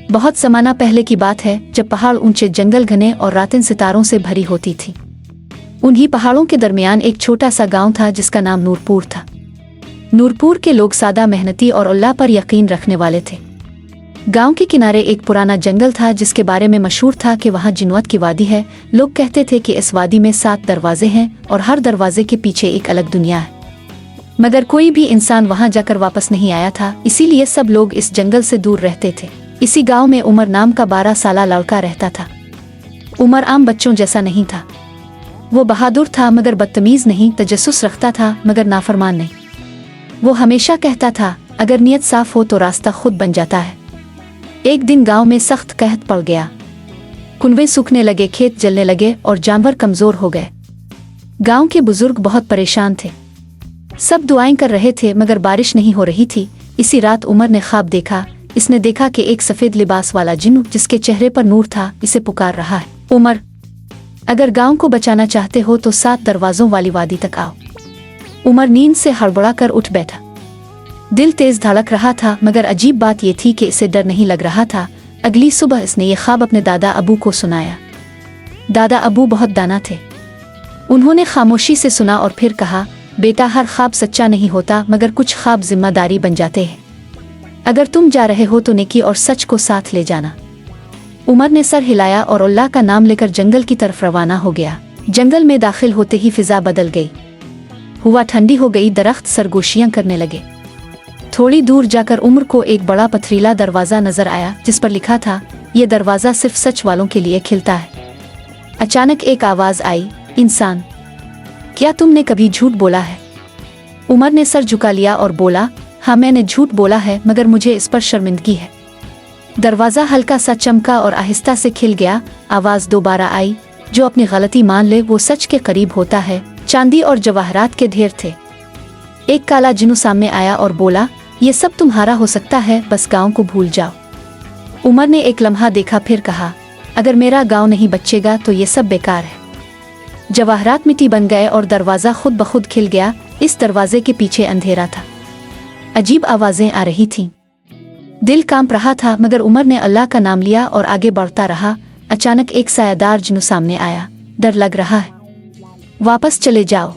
बहुत ज़माना पहले की बात है जब पहाड़ ऊंचे, जंगल घने और रातें सितारों से भरी होती थी। उन्हीं पहाड़ों के दरमियान एक छोटा सा गांव था जिसका नाम नूरपुर था। नूरपुर के लोग सादा, मेहनती और अल्लाह पर यकीन रखने वाले थे। गांव के किनारे एक पुराना जंगल था जिसके बारे में मशहूर था कि वहाँ जिन्नत की वादी है। लोग कहते थे कि इस वादी में 7 दरवाजे हैं और हर दरवाजे के पीछे एक अलग दुनिया है। मगर कोई भी इंसान वहाँ जाकर वापस नहीं आया था, इसीलिए सब लोग इस जंगल से दूर रहते थे। इसी गांव में उमर नाम का 12 साला लड़का रहता था। उमर आम बच्चों जैसा नहीं था। वो बहादुर था मगर बदतमीज नहीं, तजस्सुस रखता था मगर नाफरमान नहीं। वो हमेशा कहता था, अगर नीयत साफ हो तो रास्ता खुद बन जाता है। एक दिन गांव में सख्त कहत पड़ गया। कुनवे सूखने लगे, खेत जलने लगे और जानवर कमजोर हो गए। गांव के बुजुर्ग बहुत परेशान थे। सब दुआएं कर रहे थे मगर बारिश नहीं हो रही थी। इसी रात उमर ने ख्वाब देखा। इसने देखा कि एक सफेद लिबास वाला जिन्न जिसके चेहरे पर नूर था इसे पुकार रहा है, उमर, अगर गांव को बचाना चाहते हो तो 7 दरवाजों वाली वादी तक आओ। उमर नींद से हड़बड़ा कर उठ बैठा। दिल तेज धड़क रहा था मगर अजीब बात यह थी कि इसे डर नहीं लग रहा था। अगली सुबह इसने ये ख्वाब अपने दादा अबू को सुनाया। दादा अबू बहुत दाना थे। उन्होंने खामोशी से सुना और फिर कहा, बेटा, हर ख्वाब सच्चा नहीं होता मगर कुछ ख्वाब जिम्मेदारी बन जाते हैं। अगर तुम जा रहे हो तो नेकी और सच को साथ ले जाना। उमर ने सर हिलाया और अल्लाह का नाम लेकर जंगल की तरफ रवाना हो गया। जंगल में दाखिल होते ही फिजा बदल गई। हवा ठंडी हो गई, दरख्त सरगोशियां करने लगे। थोड़ी दूर जाकर उमर को एक बड़ा पथरीला दरवाज़ा नजर आया जिस पर लिखा था, यह दरवाज़ा सिर्फ सच वालों के लिए खिलता है। अचानक एक आवाज़ आई, इंसान, क्या तुमने कभी झूठ बोला है? उमर ने सर झुका लिया और बोला, हाँ, मैंने झूठ बोला है मगर मुझे इस पर शर्मिंदगी है। दरवाज़ा हल्का सा चमका और आहिस्ता से खिल गया। आवाज़ दोबारा आई, जो अपनी गलती मान ले वो सच के करीब होता है। चांदी और जवाहरात के ढेर थे। एक काला जिन्नू सामने आया और बोला, ये सब तुम्हारा हो सकता है, बस गांव को भूल जाओ। उमर ने एक लम्हा देखा, फिर कहा, अगर मेरा गांव नहीं बचेगा तो ये सब बेकार है। जवाहरात मिट्टी बन गए और दरवाज़ा खुद ब खुद खिल गया। इस दरवाजे के पीछे अंधेरा था। अजीब आवाज़ें आ रही थीं। दिल कांप रहा था मगर उमर ने अल्लाह का नाम लिया और आगे बढ़ता रहा। अचानक एक सायादार जिन्नू सामने आया। डर लग रहा है, वापस चले जाओ।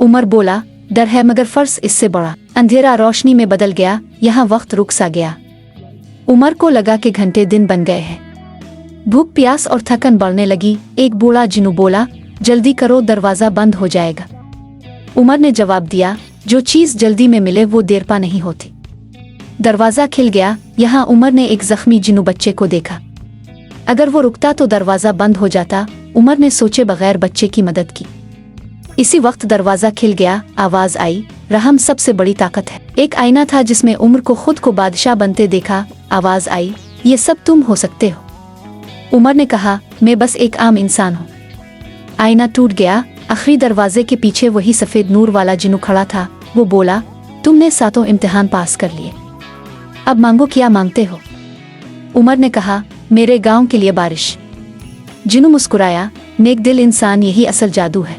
उमर बोला, डर है मगर फर्ज इससे बड़ा। अंधेरा रोशनी में बदल गया। यहाँ वक्त रुक सा गया। उमर को लगा कि घंटे दिन बन गए हैं। भूख, प्यास और थकन बढ़ने लगी। एक बूढ़ा जिन्नू बोला, जल्दी करो, दरवाज़ा बंद हो जाएगा। उमर ने जवाब दिया, जो चीज़ जल्दी में मिले वो देर पा नहीं होती। दरवाज़ा खिल गया। यहाँ उमर ने एक जख्मी जिन्नू बच्चे को देखा। अगर वो रुकता तो दरवाज़ा बंद हो जाता। उमर ने सोचे बगैर बच्चे की मदद की। इसी वक्त दरवाज़ा खिल गया। आवाज़ आई, रहम सबसे बड़ी ताकत है। एक आईना था जिसमें उमर को खुद को बादशाह बनते देखा। आवाज़ आई, ये सब तुम हो सकते हो। उमर ने कहा, मैं बस एक आम इंसान हूँ। आईना टूट गया। आखिरी दरवाजे के पीछे वही सफ़ेद नूर वाला जिन्नू खड़ा था। वो बोला, तुमने 7 इम्तिहान पास कर लिए, अब मांगो, क्या मांगते हो? उमर ने कहा, मेरे गांव के लिए बारिश। जिन्नू मुस्कुराया, नेक दिल इंसान, यही असल जादू है।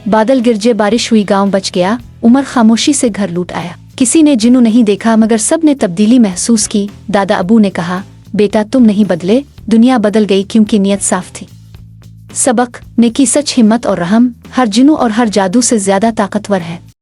बादल गिरजे, बारिश हुई, गांव बच गया। उमर खामोशी से घर लौट आया। किसी ने जिन्नू नहीं देखा मगर सब ने तब्दीली महसूस की। दादा अबू ने कहा, बेटा, तुम नहीं बदले, दुनिया बदल गई क्योंकि नीयत साफ थी। सबक, नेकी, सच, हिम्मत और रहम हर जिन्नू और हर जादू से ज्यादा ताकतवर है।